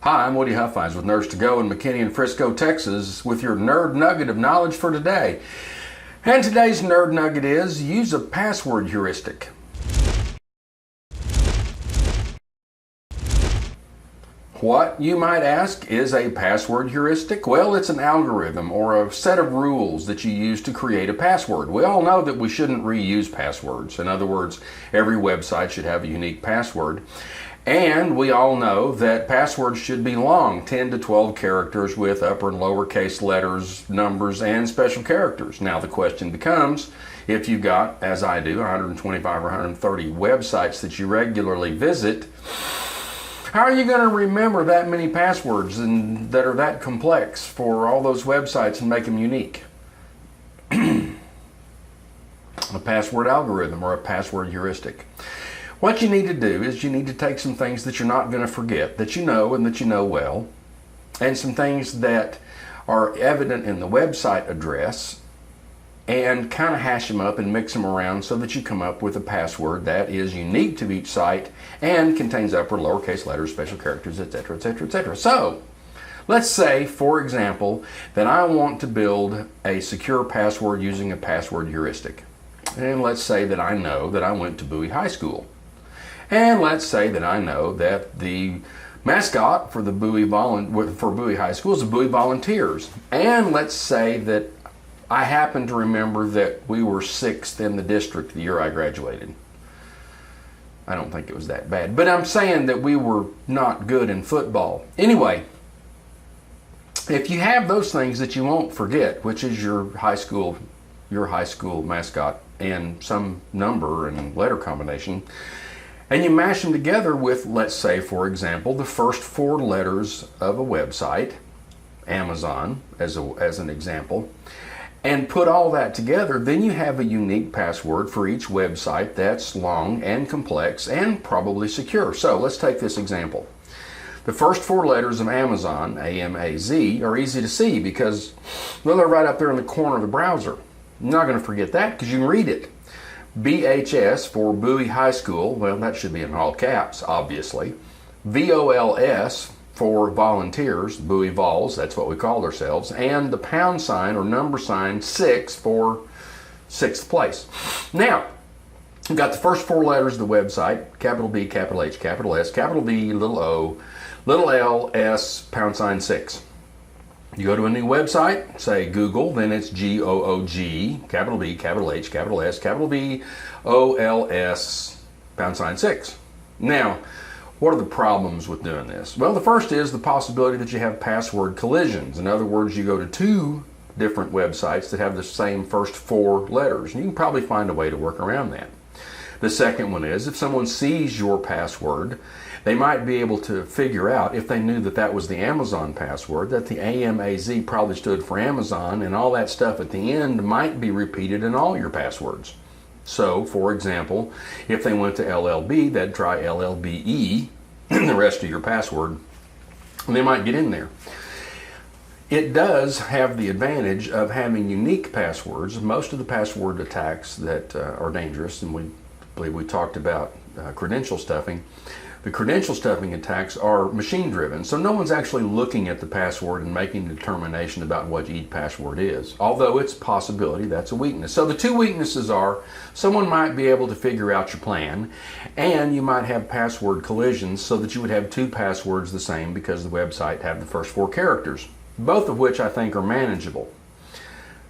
Hi, I'm Woody Huffines with Nerds to Go in McKinney and Frisco, Texas, with your nerd nugget of knowledge for today. And today's nerd nugget is use a password heuristic. What, you might ask, is a password heuristic? Well, it's an algorithm or a set of rules that you use to create a password. We all know that we shouldn't reuse passwords. In other words, every website should have a unique password. And we all know that passwords should be long, 10 to 12 characters with upper and lowercase letters, numbers, and special characters. Now the question becomes, if you've got, as I do, 125 or 130 websites that you regularly visit, how are you going to remember that many passwords and that are that complex for all those websites and make them unique? A password algorithm or a password heuristic. What you need to do is you need to take some things that you're not going to forget, that you know and that you know well, and some things that are evident in the website address, and kind of hash them up and mix them around so that you come up with a password that is unique to each site and contains upper and lowercase letters, special characters, etc., etc., etc. So, let's say, for example, that I want to build a secure password using a password heuristic. And let's say that I know that I went to Bowie High School. And let's say that I know that the mascot for the Bowie High School is the Bowie Volunteers. And let's say that I happen to remember that we were 6th in the district the year I graduated. I don't think it was that bad, but I'm saying that we were not good in football. Anyway, if you have those things that you won't forget, which is your high school mascot and some number and letter combination, and you mash them together with, let's say, for example, the first 4 letters of a website, Amazon as an example, and put all that together, then you have a unique password for each website that's long and complex and probably secure. So let's take this example. The first 4 letters of Amazon, A-M-A-Z, are easy to see because, well, they're right up there in the corner of the browser. You're not going to forget that because you can read it. BHS for Bowie High School, well, that should be in all caps, obviously. VOLS for volunteers, Bowie Vols, that's what we call ourselves, and the pound sign or number sign 6 for 6th place. Now, we've got the first 4 letters of the website, capital B, capital H, capital S, capital B, little o, little l, s, pound sign 6. You go to a new website, say Google, then it's G-O-O-G, capital B, capital H, capital S, capital B, O-L-S, pound sign 6. Now, what are the problems with doing this? Well, the first is the possibility that you have password collisions. In other words, you go to 2 different websites that have the same first 4 letters. And you can probably find a way to work around that. The second one is if someone sees your password, they might be able to figure out, if they knew that that was the Amazon password, that the A-M-A-Z probably stood for Amazon, and all that stuff at the end might be repeated in all your passwords. So, for example, if they went to LLB, they'd try LLBE in the rest of your password, and they might get in there. It does have the advantage of having unique passwords. Most of the password attacks that are dangerous, and we believe we talked about credential stuffing. The credential stuffing attacks are machine driven, so no one's actually looking at the password and making a determination about what each password is. Although it's a possibility, that's a weakness. So the 2 weaknesses are someone might be able to figure out your plan, and you might have password collisions so that you would have 2 passwords the same because the website have the first 4 characters, both of which I think are manageable.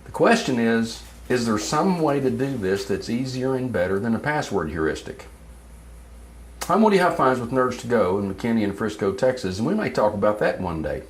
The question is there some way to do this that's easier and better than a password heuristic? I'm Woody Huffines with Nerds to Go in McKinney and Frisco, Texas, and we may talk about that one day.